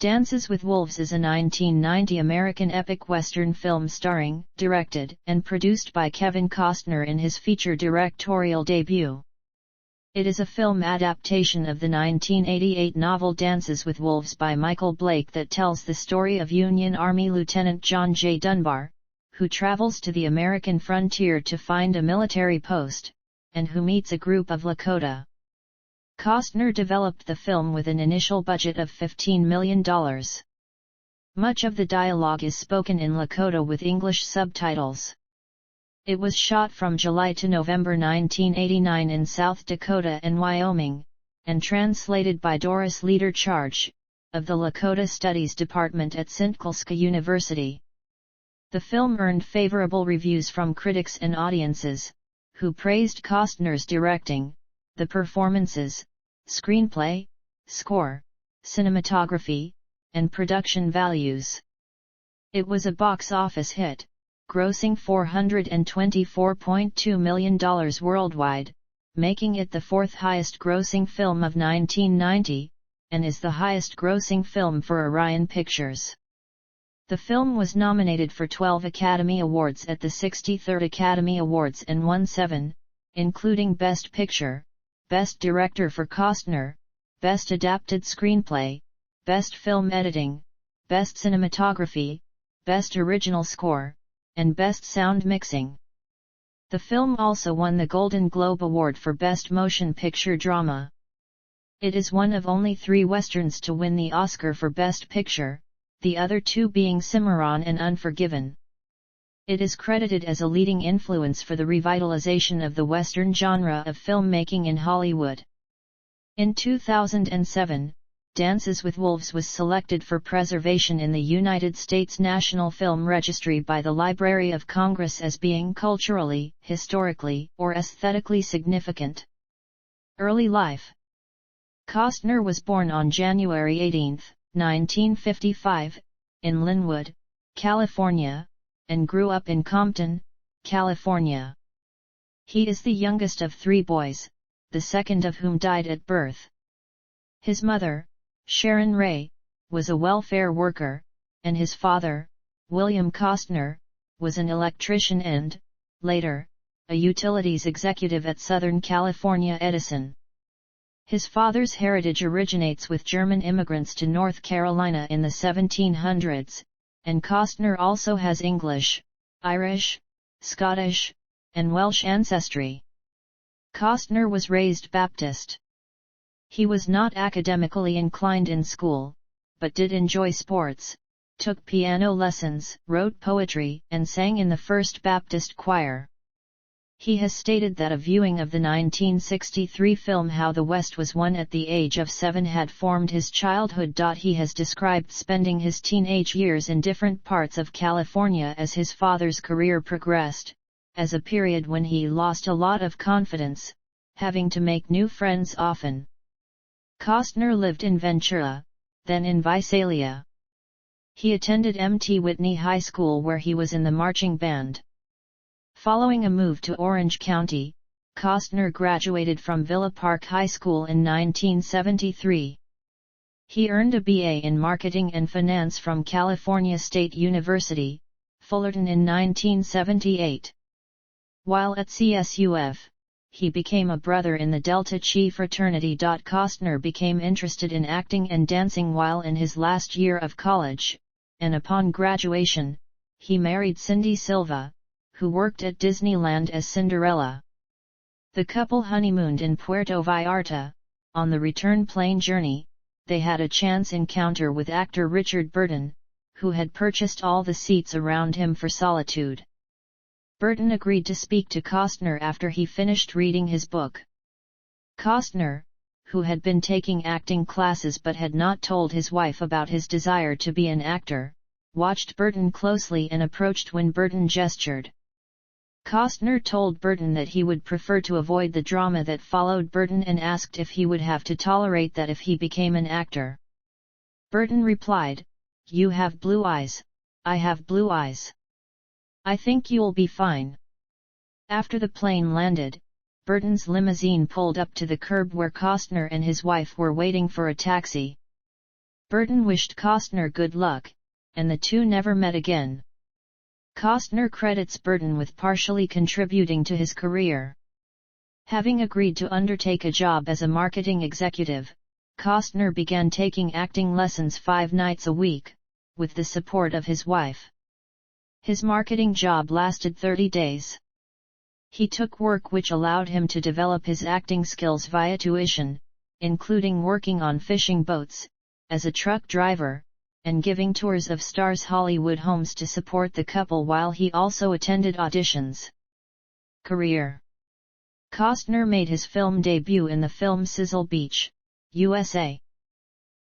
Dances with Wolves is a 1990 American epic western film starring, directed, and produced by Kevin Costner in his feature directorial debut. It is a film adaptation of the 1988 novel Dances with Wolves by Michael Blake that tells the story of Union Army Lieutenant John J. Dunbar, who travels to the American frontier to find a military post, and who meets a group of Lakota. Costner developed the film with an initial budget of $15 million. Much of the dialogue is spoken in Lakota with English subtitles. It was shot from July to November 1989 in South Dakota and Wyoming, and translated by Doris Leader Charge, of the Lakota Studies Department at Sitkilska University. The film earned favorable reviews from critics and audiences, who praised Costner's directing, the performances, screenplay, score, cinematography, and production values. It was a box office hit, grossing $424.2 million worldwide, making it the fourth highest grossing film of 1990, and is the highest grossing film for Orion Pictures. The film was nominated for 12 Academy Awards at the 63rd Academy Awards and won 7, including Best Picture, Best Director for Costner, Best Adapted Screenplay, Best Film Editing, Best Cinematography, Best Original Score, and Best Sound Mixing. The film also won the Golden Globe Award for Best Motion Picture Drama. It is one of only 3 westerns to win the Oscar for Best Picture, the other 2 being Cimarron and Unforgiven. It is credited as a leading influence for the revitalization of the Western genre of filmmaking in Hollywood. In 2007, Dances with Wolves was selected for preservation in the United States National Film Registry by the Library of Congress as being culturally, historically, or aesthetically significant. Early life. Costner was born on January 18, 1955, in Linwood, California, and grew up in Compton, California. He is the youngest of 3 boys, the second of whom died at birth. His mother, Sharon Ray, was a welfare worker, and his father, William Costner, was an electrician and, later, a utilities executive at Southern California Edison. His father's heritage originates with German immigrants to North Carolina in the 1700s, and Costner also has English, Irish, Scottish, and Welsh ancestry. Costner was raised Baptist. He was not academically inclined in school, but did enjoy sports, took piano lessons, wrote poetry, and sang in the First Baptist Choir. He has stated that a viewing of the 1963 film How the West Was Won at the age of 7 had formed his childhood. He has described spending his teenage years in different parts of California as his father's career progressed, as a period when he lost a lot of confidence, having to make new friends often. Costner lived in Ventura, then in Visalia. He attended M.T. Whitney High School where he was in the marching band. Following a move to Orange County, Costner graduated from Villa Park High School in 1973. He earned a BA in Marketing and Finance from California State University, Fullerton in 1978. While at CSUF, he became a brother in the Delta Chi fraternity. Costner became interested in acting and dancing while in his last year of college, and upon graduation, he married Cindy Silva, who worked at Disneyland as Cinderella. The couple honeymooned in Puerto Vallarta. On the return plane journey, they had a chance encounter with actor Richard Burton, who had purchased all the seats around him for Solitude. Burton agreed to speak to Costner after he finished reading his book. Costner, who had been taking acting classes but had not told his wife about his desire to be an actor, watched Burton closely and approached when Burton gestured. Costner told Burton that he would prefer to avoid the drama that followed Burton and asked if he would have to tolerate that if he became an actor. Burton replied, "You have blue eyes, I have blue eyes. I think you'll be fine." After the plane landed, Burton's limousine pulled up to the curb where Costner and his wife were waiting for a taxi. Burton wished Costner good luck, and the two never met again. Costner credits Burton with partially contributing to his career. Having agreed to undertake a job as a marketing executive, Costner began taking acting lessons 5 nights a week, with the support of his wife. His marketing job lasted 30 days. He took work which allowed him to develop his acting skills via tuition, including working on fishing boats, as a truck driver, and giving tours of stars' Hollywood homes to support the couple while he also attended auditions. Career. Costner made his film debut in the film Sizzle Beach, USA.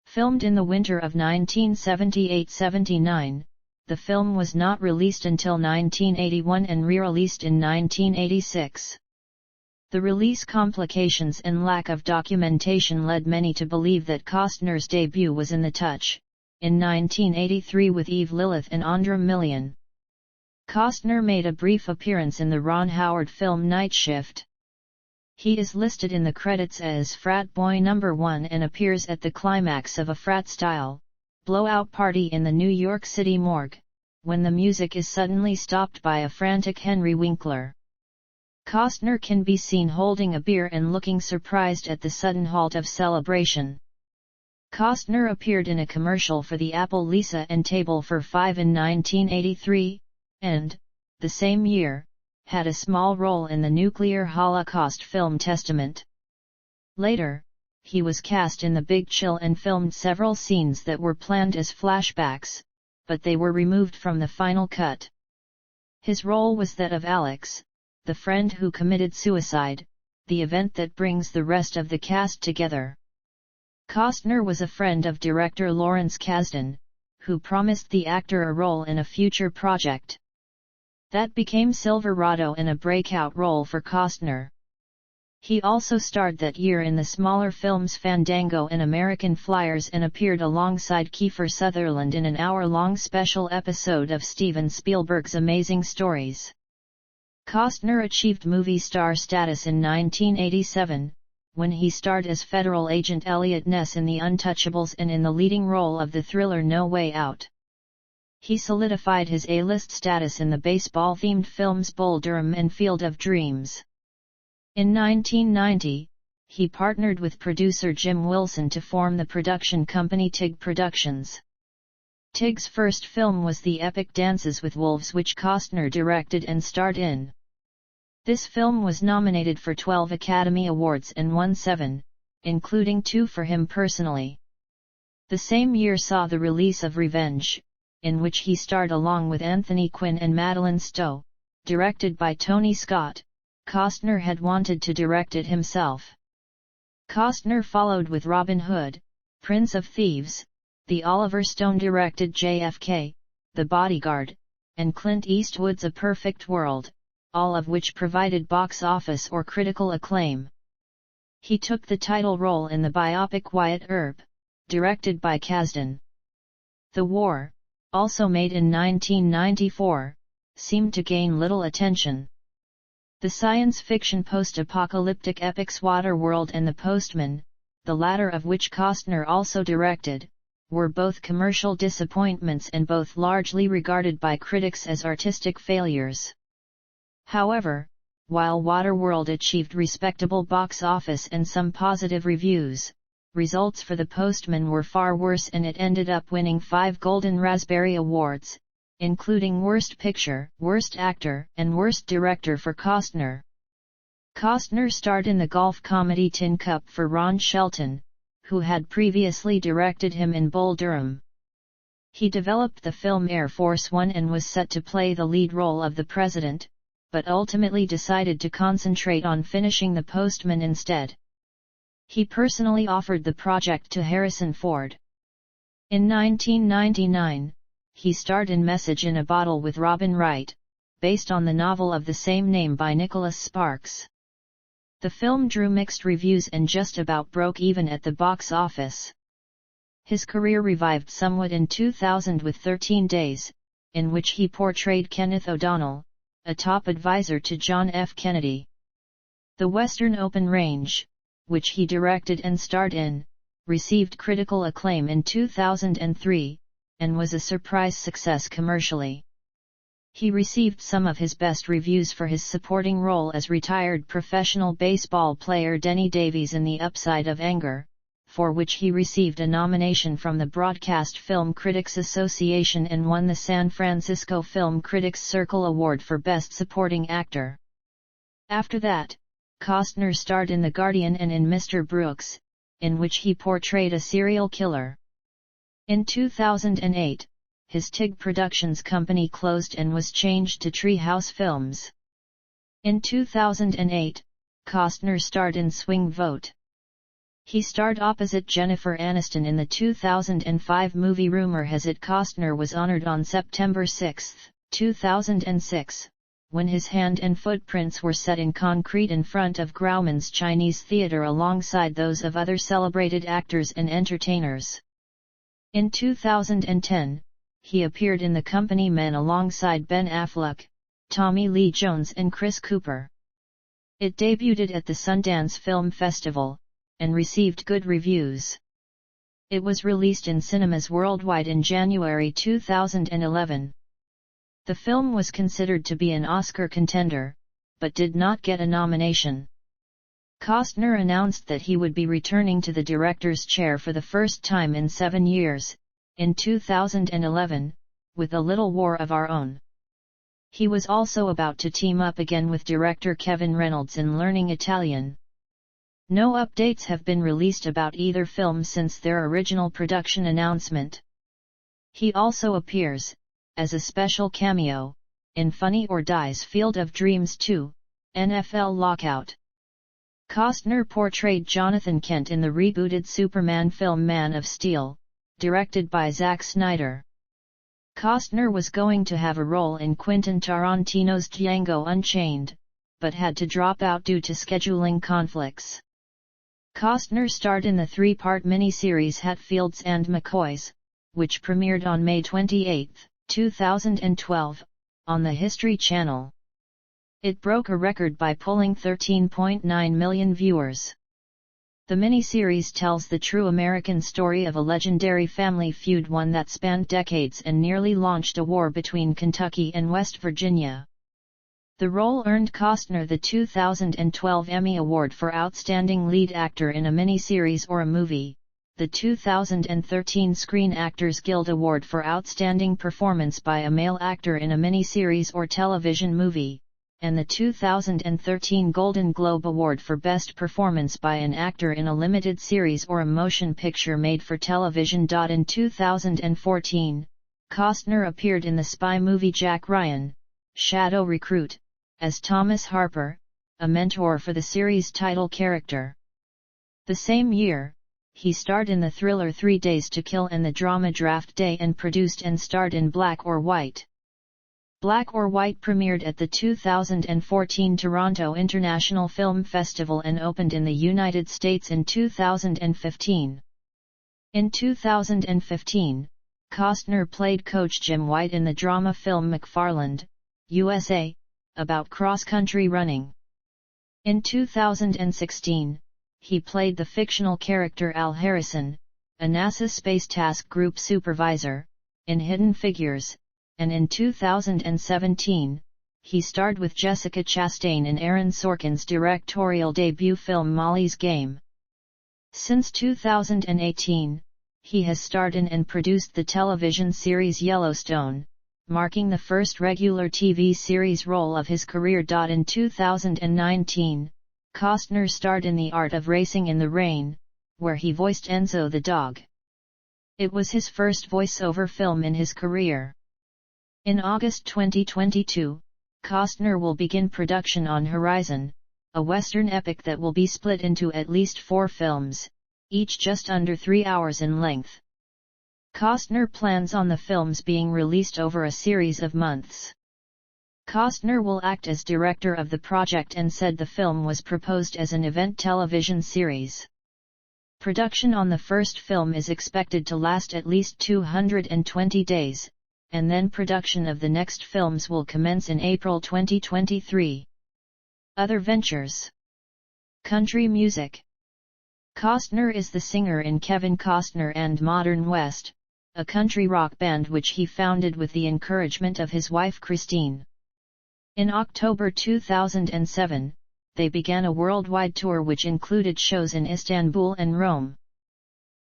Filmed in the winter of 1978-79, the film was not released until 1981 and re-released in 1986. The release complications and lack of documentation led many to believe that Costner's debut was in The Touch, in 1983 with Eve Lilith and Andra Million. Costner made a brief appearance in the Ron Howard film Night Shift. He is listed in the credits as Frat Boy Number 1 and appears at the climax of a frat-style blowout party in the New York City morgue, when the music is suddenly stopped by a frantic Henry Winkler. Costner can be seen holding a beer and looking surprised at the sudden halt of celebration. Costner appeared in a commercial for the Apple Lisa and Table for Five in 1983, and, the same year, had a small role in the nuclear Holocaust film Testament. Later, he was cast in The Big Chill and filmed several scenes that were planned as flashbacks, but they were removed from the final cut. His role was that of Alex, the friend who committed suicide, the event that brings the rest of the cast together. Costner was a friend of director Lawrence Kasdan, who promised the actor a role in a future project. That became Silverado and a breakout role for Costner. He also starred that year in the smaller films Fandango and American Flyers and appeared alongside Kiefer Sutherland in an hour-long special episode of Steven Spielberg's Amazing Stories. Costner achieved movie star status in 1987, when he starred as federal agent Elliot Ness in The Untouchables and in the leading role of the thriller No Way Out. He solidified his A-list status in the baseball-themed films Bull Durham and Field of Dreams. In 1990, he partnered with producer Jim Wilson to form the production company Tig Productions. Tig's first film was the epic Dances with Wolves, which Costner directed and starred in. This film was nominated for 12 Academy Awards and won 7, including 2 for him personally. The same year saw the release of Revenge, in which he starred along with Anthony Quinn and Madeline Stowe, directed by Tony Scott. Costner had wanted to direct it himself. Costner followed with Robin Hood, Prince of Thieves, the Oliver Stone-directed JFK, The Bodyguard, and Clint Eastwood's A Perfect World, all of which provided box office or critical acclaim. He took the title role in the biopic Wyatt Earp, directed by Kasdan. The War, also made in 1994, seemed to gain little attention. The science fiction post-apocalyptic epics Waterworld and The Postman, the latter of which Costner also directed, were both commercial disappointments and both largely regarded by critics as artistic failures. However, while Waterworld achieved respectable box office and some positive reviews, results for The Postman were far worse and it ended up winning 5 Golden Raspberry Awards, including Worst Picture, Worst Actor, and Worst Director for Costner. Costner starred in the golf comedy Tin Cup for Ron Shelton, who had previously directed him in Bull Durham. He developed the film Air Force One and was set to play the lead role of the president, but ultimately decided to concentrate on finishing The Postman instead. He personally offered the project to Harrison Ford. In 1999, he starred in Message in a Bottle with Robin Wright, based on the novel of the same name by Nicholas Sparks. The film drew mixed reviews and just about broke even at the box office. His career revived somewhat in 2000 with 13 Days, in which he portrayed Kenneth O'Donnell, a top advisor to John F. Kennedy. The Western Open Range, which he directed and starred in, received critical acclaim in 2003, and was a surprise success commercially. He received some of his best reviews for his supporting role as retired professional baseball player Denny Davies in The Upside of Anger, for which he received a nomination from the Broadcast Film Critics Association and won the San Francisco Film Critics Circle Award for Best Supporting Actor. After that, Costner starred in The Guardian and in Mr. Brooks, in which he portrayed a serial killer. In 2008, his TIG Productions company closed and was changed to Treehouse Films. In 2008, Costner starred in Swing Vote. He starred opposite Jennifer Aniston in the 2005 movie Rumor Has It. Costner was honored on September 6, 2006, when his hand and footprints were set in concrete in front of Grauman's Chinese Theatre alongside those of other celebrated actors and entertainers. In 2010, he appeared in The Company Men alongside Ben Affleck, Tommy Lee Jones and Chris Cooper. It debuted at the Sundance Film Festival, and received good reviews. It was released in cinemas worldwide in January 2011. The film was considered to be an Oscar contender, but did not get a nomination. Costner announced that he would be returning to the director's chair for the first time in 7 years, in 2011, with A Little War of Our Own. He was also about to team up again with director Kevin Reynolds in Learning Italian. No updates have been released about either film since their original production announcement. He also appears, as a special cameo, in Funny or Die's Field of Dreams 2, NFL Lockout. Costner portrayed Jonathan Kent in the rebooted Superman film Man of Steel, directed by Zack Snyder. Costner was going to have a role in Quentin Tarantino's Django Unchained, but had to drop out due to scheduling conflicts. Costner starred in the 3-part miniseries Hatfields and McCoys, which premiered on May 28, 2012, on the History Channel. It broke a record by pulling 13.9 million viewers. The miniseries tells the true American story of a legendary family feud, one that spanned decades and nearly launched a war between Kentucky and West Virginia. The role earned Costner the 2012 Emmy Award for Outstanding Lead Actor in a Miniseries or a Movie, the 2013 Screen Actors Guild Award for Outstanding Performance by a Male Actor in a Miniseries or Television Movie, and the 2013 Golden Globe Award for Best Performance by an Actor in a Limited Series or a Motion Picture Made for Television. In 2014, Costner appeared in the spy movie Jack Ryan, Shadow Recruit, as Thomas Harper, a mentor for the series' title character. The same year, he starred in the thriller 3 Days to Kill and the drama Draft Day and produced and starred in Black or White. Black or White premiered at the 2014 Toronto International Film Festival and opened in the United States in 2015. In 2015, Costner played Coach Jim White in the drama film McFarland, USA, about cross-country running. In 2016, he played the fictional character Al Harrison, a NASA Space Task Group supervisor, in Hidden Figures, and in 2017, he starred with Jessica Chastain in Aaron Sorkin's directorial debut film Molly's Game. Since 2018, he has starred in and produced the television series Yellowstone, marking the first regular TV series role of his career. In 2019, Costner starred in The Art of Racing in the Rain, where he voiced Enzo the dog. It was his first voiceover film in his career. In August 2022, Costner will begin production on Horizon, a Western epic that will be split into at least 4 films, each just under 3 hours in length. Costner plans on the films being released over a series of months. Costner will act as director of the project and said the film was proposed as an event television series. Production on the first film is expected to last at least 220 days, and then production of the next films will commence in April 2023. Other ventures: country music. Costner is the singer in Kevin Costner and Modern West, a country rock band which he founded with the encouragement of his wife Christine. In October 2007, they began a worldwide tour which included shows in Istanbul and Rome.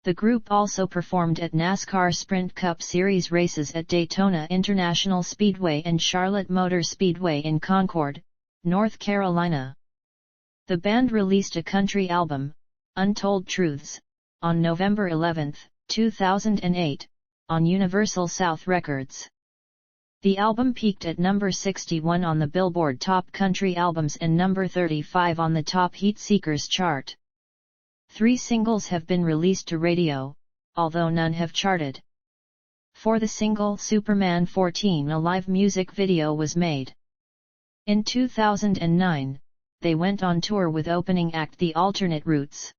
The group also performed at NASCAR Sprint Cup Series races at Daytona International Speedway and Charlotte Motor Speedway in Concord, North Carolina. The band released a country album, Untold Truths, on November 11, 2008, on Universal South Records. The album peaked at number 61 on the Billboard Top Country Albums and number 35 on the Top Heat Seekers chart. 3 singles have been released to radio, although none have charted. For the single Superman 14, a live music video was made. In 2009, they went on tour with opening act The Alternate Routes.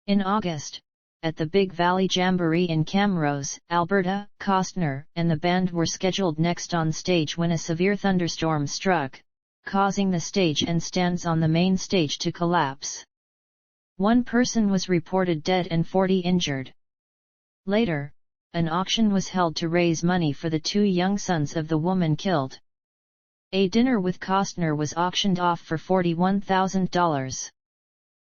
In August, at the Big Valley Jamboree in Camrose, Alberta, Costner and the band were scheduled next on stage when a severe thunderstorm struck, causing the stage and stands on the main stage to collapse. 1 person was reported dead and 40 injured. Later, an auction was held to raise money for the 2 young sons of the woman killed. A dinner with Costner was auctioned off for $41,000.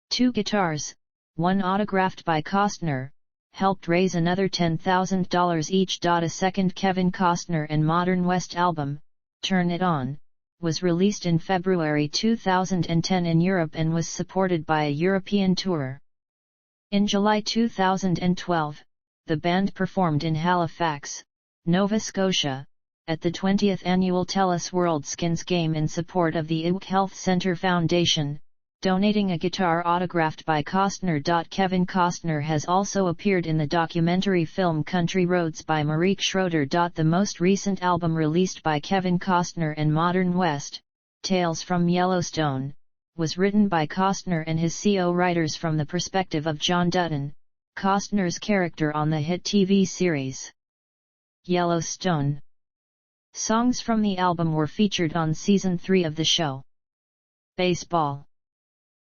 2 guitars, one autographed by Costner, helped raise another $10,000 each. A second Kevin Costner and Modern West album, Turn It On, was released in February 2010 in Europe and was supported by a European tour. In July 2012, the band performed in Halifax, Nova Scotia, at the 20th annual TELUS World Skins Game in support of the IWC Health Centre Foundation, donating a guitar autographed by Costner. Kevin Costner has also appeared in the documentary film Country Roads by Marieke Schroeder. The most recent album released by Kevin Costner and Modern West, Tales from Yellowstone, was written by Costner and his co-writers from the perspective of John Dutton, Costner's character on the hit TV series Yellowstone. Songs from the album were featured on Season 3 of the show. Baseball.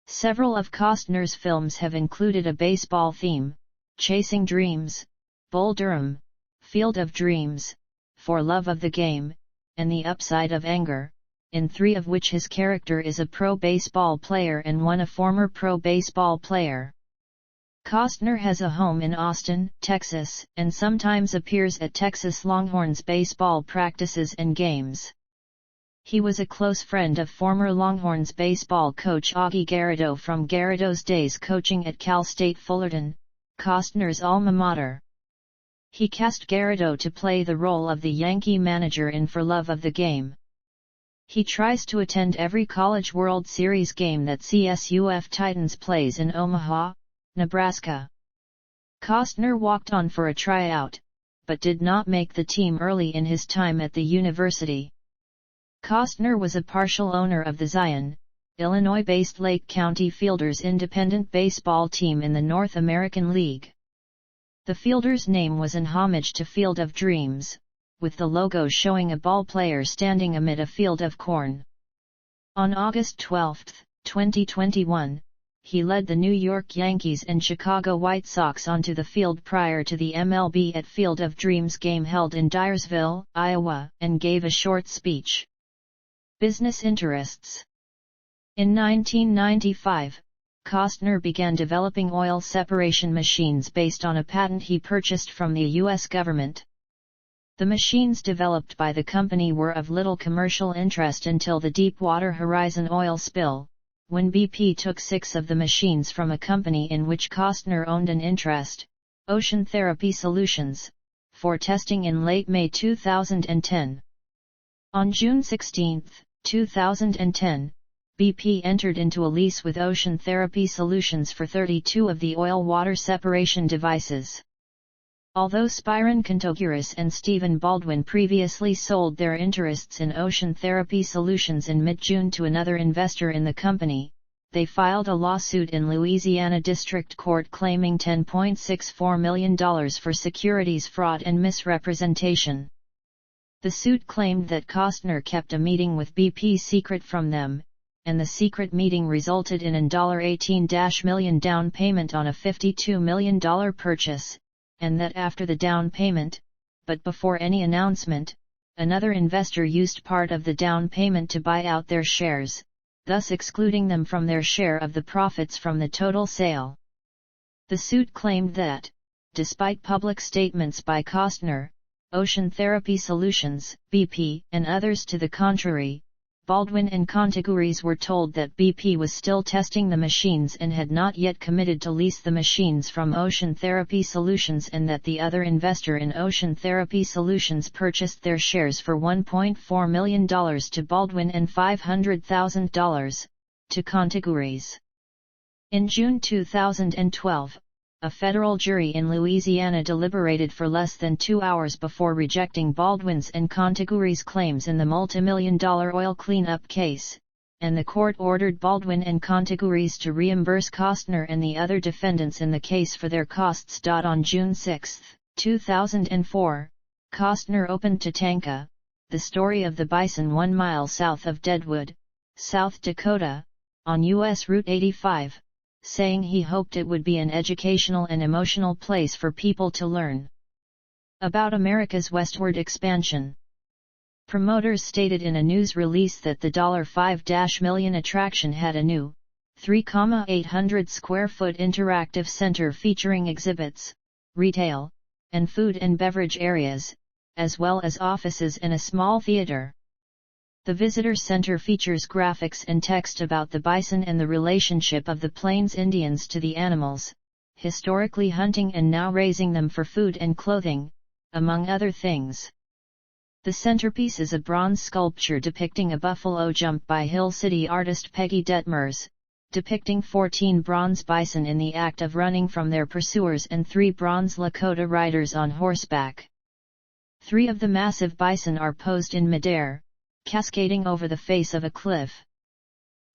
Several of Costner's films have included a baseball theme: Chasing Dreams, Bull Durham, Field of Dreams, For Love of the Game, and The Upside of Anger, in 3 of which his character is a pro baseball player and 1 a former pro baseball player. Costner has a home in Austin, Texas, and sometimes appears at Texas Longhorns baseball practices and games. He was a close friend of former Longhorns baseball coach Augie Garrido from Garrido's days coaching at Cal State Fullerton, Costner's alma mater. He cast Garrido to play the role of the Yankee manager in For Love of the Game. He tries to attend every College World Series game that CSUF Titans plays in Omaha, Nebraska. Costner walked on for a tryout, but did not make the team early in his time at the university. Costner was a partial owner of the Zion, Illinois-based Lake County Fielders independent baseball team in the North American League. The Fielders' name was in homage to Field of Dreams, with the logo showing a ball player standing amid a field of corn. On August 12, 2021, he led the New York Yankees and Chicago White Sox onto the field prior to the MLB at Field of Dreams game held in Dyersville, Iowa, and gave a short speech. Business interests. In 1995, Costner began developing oil separation machines based on a patent he purchased from the U.S. government. The machines developed by the company were of little commercial interest until the Deepwater Horizon oil spill, when BP took 6 of the machines from a company in which Costner owned an interest, Ocean Therapy Solutions, for testing in late May 2010. On June 16, 2010, BP entered into a lease with Ocean Therapy Solutions for 32 of the oil-water separation devices. Although Spyron Contouris and Stephen Baldwin previously sold their interests in Ocean Therapy Solutions in mid-June to another investor in the company, they filed a lawsuit in Louisiana District Court claiming $10.64 million for securities fraud and misrepresentation. The suit claimed that Costner kept a meeting with BP secret from them, and the secret meeting resulted in an $18 million down payment on a $52 million purchase, and that after the down payment, but before any announcement, another investor used part of the down payment to buy out their shares, thus excluding them from their share of the profits from the total sale. The suit claimed that, despite public statements by Costner, Ocean Therapy Solutions, BP, and others to the contrary, Baldwin and Contigouries were told that BP was still testing the machines and had not yet committed to lease the machines from Ocean Therapy Solutions, and that the other investor in Ocean Therapy Solutions purchased their shares for $1.4 million to Baldwin and $500,000 to Contigouries. In June 2012, a federal jury in Louisiana deliberated for less than 2 hours before rejecting Baldwin's and Contigouries' claims in the multimillion-dollar oil cleanup case, and the court ordered Baldwin and Contigouries to reimburse Costner and the other defendants in the case for their costs. On June 6, 2004, Costner opened Tatanka, the story of the bison 1 mile south of Deadwood, South Dakota, on U.S. Route 85, saying he hoped it would be an educational and emotional place for people to learn about America's westward expansion. Promoters stated in a news release that the $5 million attraction had a new, 3,800 square foot interactive center featuring exhibits, retail, and food and beverage areas, as well as offices and a small theater. The visitor center features graphics and text about the bison and the relationship of the Plains Indians to the animals, historically hunting and now raising them for food and clothing, among other things. The centerpiece is a bronze sculpture depicting a buffalo jump by Hill City artist Peggy Detmers, depicting 14 bronze bison in the act of running from their pursuers and 3 bronze Lakota riders on horseback. 3 of the massive bison are posed in midair, cascading over the face of a cliff.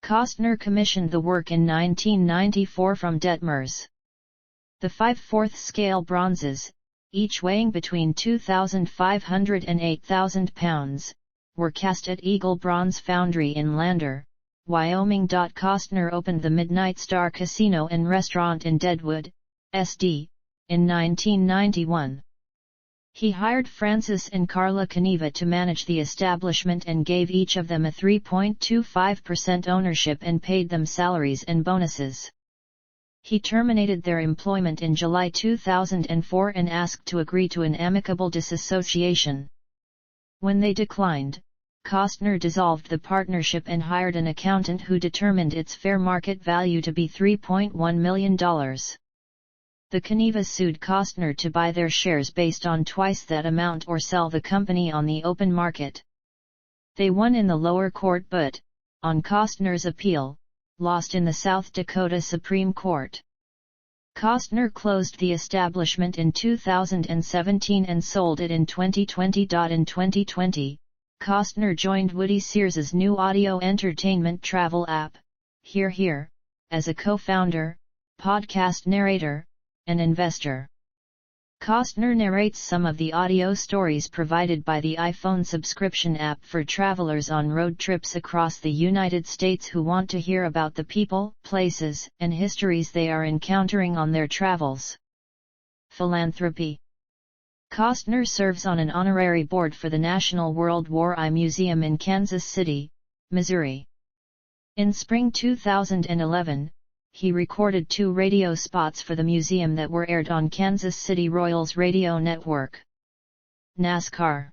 Costner commissioned the work in 1994 from Detmers. The 5/4 scale bronzes, each weighing between 2,500 and 8,000 pounds, were cast at Eagle Bronze Foundry in Lander, Wyoming. Costner opened the Midnight Star Casino and Restaurant in Deadwood, SD, in 1991. He hired Francis and Carla Caneva to manage the establishment and gave each of them a 3.25% ownership and paid them salaries and bonuses. He terminated their employment in July 2004 and asked to agree to an amicable disassociation. When they declined, Costner dissolved the partnership and hired an accountant who determined its fair market value to be $3.1 million. The Canevas sued Costner to buy their shares based on twice that amount or sell the company on the open market. They won in the lower court but, on Costner's appeal, lost in the South Dakota Supreme Court. Costner closed the establishment in 2017 and sold it in 2020. In 2020, Costner joined Woody Sears's new audio entertainment travel app, Hear Hear, as a co-founder, podcast narrator, and investor. Costner narrates some of the audio stories provided by the iPhone subscription app for travelers on road trips across the United States who want to hear about the people, places, and histories they are encountering on their travels. Philanthropy. Costner serves on an honorary board for the National World War I Museum in Kansas City, Missouri. In spring 2011, he recorded 2 radio spots for the museum that were aired on Kansas City Royals radio network. NASCAR.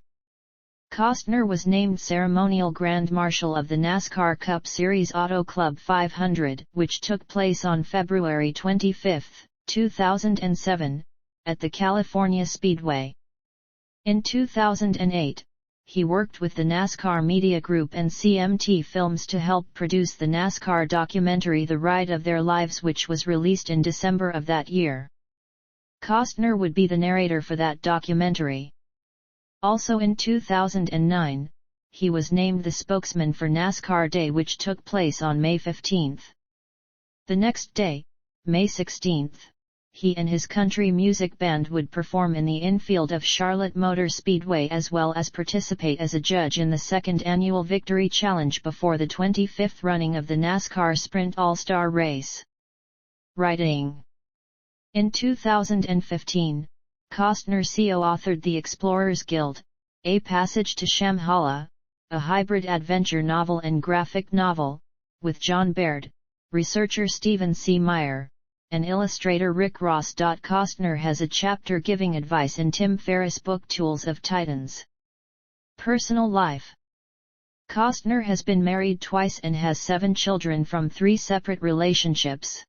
Costner was named Ceremonial Grand Marshal of the NASCAR Cup Series Auto Club 500, which took place on February 25, 2007, at the California Speedway. In 2008, he worked with the NASCAR Media Group and CMT Films to help produce the NASCAR documentary The Ride of Their Lives, which was released in December of that year. Costner would be the narrator for that documentary. Also in 2009, he was named the spokesman for NASCAR Day, which took place on May 15. The next day, May 16, he and his country music band would perform in the infield of Charlotte Motor Speedway as well as participate as a judge in the second annual Victory Challenge before the 25th running of the NASCAR Sprint All-Star Race. Writing. In 2015, Costner co-authored The Explorers Guild, A Passage to Shambhala, a hybrid adventure novel and graphic novel, with John Baird, researcher Stephen C. Meyer, and illustrator Rick Ross. Costner has a chapter giving advice in Tim Ferriss' book Tools of Titans. Personal life. Costner has been married twice and has 7 children from 3 separate relationships.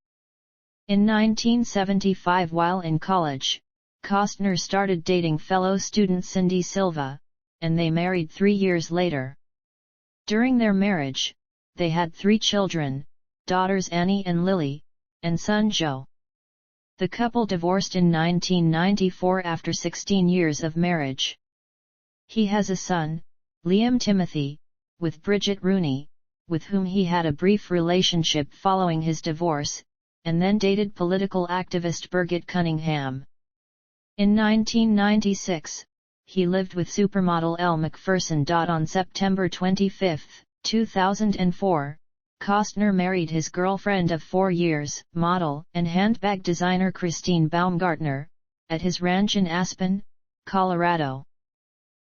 In 1975, while in college, Costner started dating fellow student Cindy Silva, and they married 3 years later. During their marriage, they had 3 children, daughters Annie and Lily, and son Joe. The couple divorced in 1994 after 16 years of marriage. He has a son, Liam Timothy, with Bridget Rooney, with whom he had a brief relationship following his divorce, and then dated political activist Birgit Cunningham. In 1996, he lived with supermodel Elle Macpherson. On September 25, 2004, Costner married his girlfriend of 4 years, model and handbag designer Christine Baumgartner, at his ranch in Aspen, Colorado.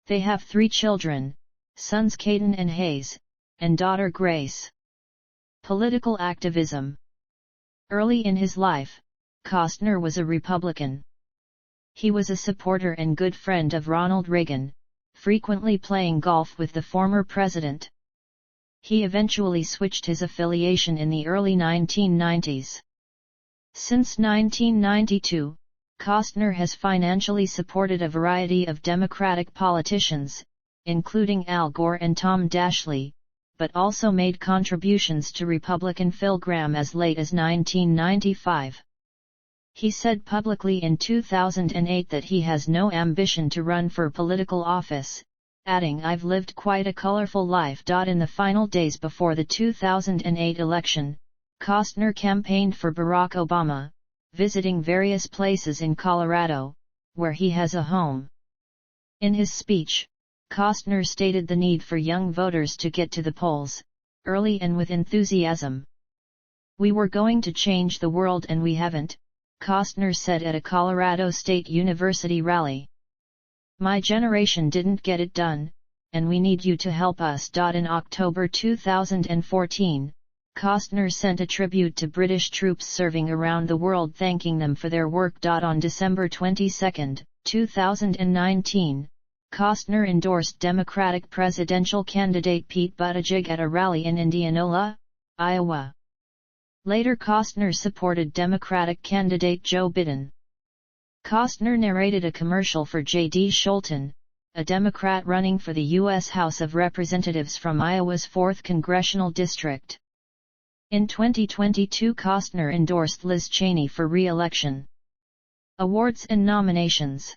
They have 3 children, sons Caden and Hayes, and daughter Grace. Political activism. Early in his life, Costner was a Republican. He was a supporter and good friend of Ronald Reagan, frequently playing golf with the former president. He eventually switched his affiliation in the early 1990s. Since 1992, Costner has financially supported a variety of Democratic politicians, including Al Gore and Tom Dashley, but also made contributions to Republican Phil Gramm as late as 1995. He said publicly in 2008 that he has no ambition to run for political office, adding, "I've lived quite a colorful life." In the final days before the 2008 election, Costner campaigned for Barack Obama, visiting various places in Colorado, where he has a home. In his speech, Costner stated the need for young voters to get to the polls, early and with enthusiasm. "We were going to change the world and we haven't," Costner said at a Colorado State University rally. "My generation didn't get it done, and we need you to help us." In October 2014, Costner sent a tribute to British troops serving around the world, thanking them for their work. On December 22, 2019, Costner endorsed Democratic presidential candidate Pete Buttigieg at a rally in Indianola, Iowa. Later Costner supported Democratic candidate Joe Biden. Costner narrated a commercial for J.D. Scholten, a Democrat running for the U.S. House of Representatives from Iowa's 4th Congressional District. In 2022 Costner endorsed Liz Cheney for re-election. Awards and nominations.